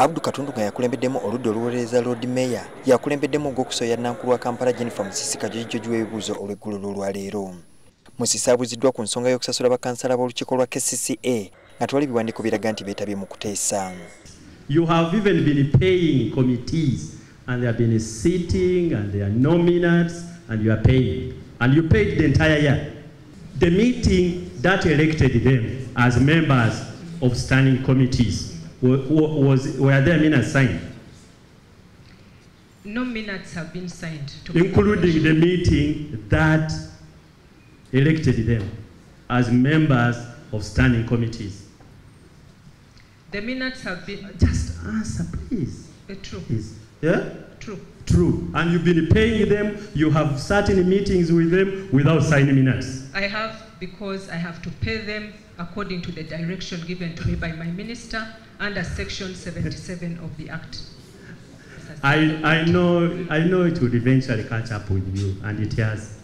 Abdu Katundu nga yakulembeddemu oludda oluweereza Lord Mayor yakulembeddemu ogw'okusoya Nankulu wa Kampala Jennifer Musisi Kajojjo w'ebibuuzo olw'eggulu lwaleero. Musisi abuuziddwa ku nsonga y'okusasula bakansala b'olukiiko lwa KCCA nga tewali biwandiiko biraga nti beetabye mu kuteesa. You have even been paying committees and they have been sitting and they are nominates and you are paying. And you paid the entire year. The meeting that elected them as members of standing committees, were their minutes signed? No minutes have been signed. Including the meeting that elected them as members of standing committees. The minutes have been... Just answer, please. True. Please. Yeah? True. True. And you've been paying them, you have certain meetings with them without signing minutes. I have, because I have to pay them according to the direction given to me by my minister under Section 77 of the Act. I know it will eventually catch up with you, and it has.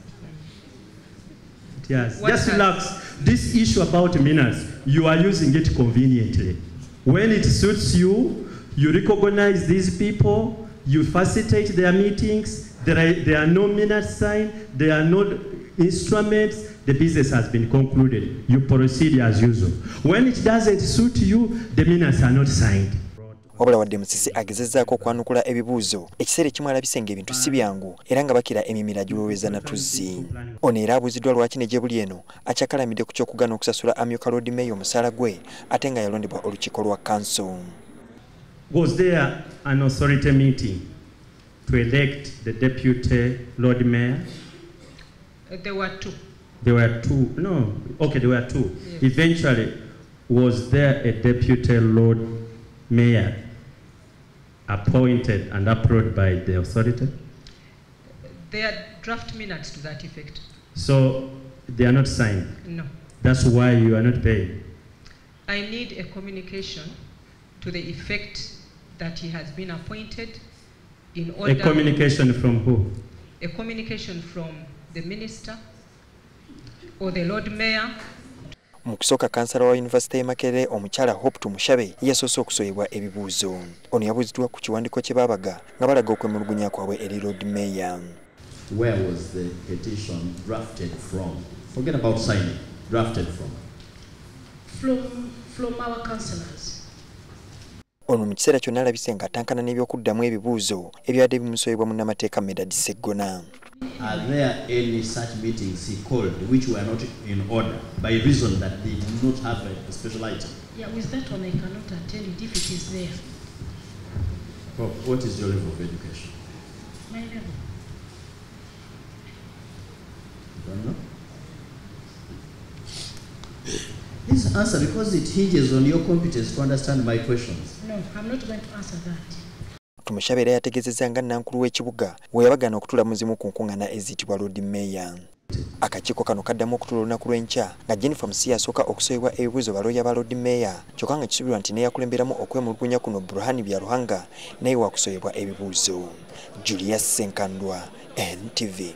It has. Just relax. This issue about minutes, you are using it conveniently. When it suits you, you recognize these people, you facilitate their meetings, there are no minutes signed, there are no instruments, the business has been concluded. You proceed as usual. When it doesn't suit you, the minutes are not signed. Wabula wadde Musisi agezezzaako okwanukula ebibuuzo ekiseera ekimu alabise ng'ebintu si byangu era nga bakira emimira giweweeza na tuzzi. Ono era abuuziddwa lwaki ne gyebuli eno akyakalamidde ku ky'okugaana okusasula amyuka Lord Mayor omusaala gwe ate nga yalondebwa olukiiko lwa council. Was there an authority meeting to elect the deputy Lord Mayor? There were two. There were two. No. Okay, there were two. Yes. Eventually, was there a deputy Lord Mayor appointed and approved by the authority? There are draft minutes to that effect. So they are not signed? No. That's why you are not paying? I need a communication to the effect that he has been appointed in order... A communication from who? A communication from the minister or the Lord Mayor. Mu kusooka kansala wa University y'e Makerere omukyala Hope Tumushabe yasoose okusoyebwa ebibuuzo. Ono yabuuziddwa ku kiwandiiko kye baabaga nga balaga okwemulugunya kwabwe eri Lord Mayor. Where was the petition drafted from? Forget about signing. Drafted from? From our councillors. Ono mu kiseera kyonna alabise nga atankana n'ebyokuddamu ebibuuzo ebyabadde bimusoyebwa munnamateeka Medard Sseggona. Are there any such meetings he called which were not in order by reason that they did not have a special item? Yeah, with that one I cannot attend it if it is there. Well, what is your level of education? My level. You don't know? Please answer because it hinges on your competence to understand my questions. No, I'm not going to answer that. Tumushabe era yategezezza nga Nankulu w'ekibuga bwe yabagana okutula muzimu ku nkuŋŋaana eziyitibwa Lord Mayor. Akakiiko kano kaddamu okutula olunaku lw'enkya nga Jennifer Musisi yasooka okusoyebwa ebibuuzo balooya ba Lord Mayor kyokka nga kisuubirwa nti neyakulemberamu okwemulugunya kuno Burhan Byaruhanga naye waakusoyebwa ebibuuzo. Julius Senkandwa, NTV.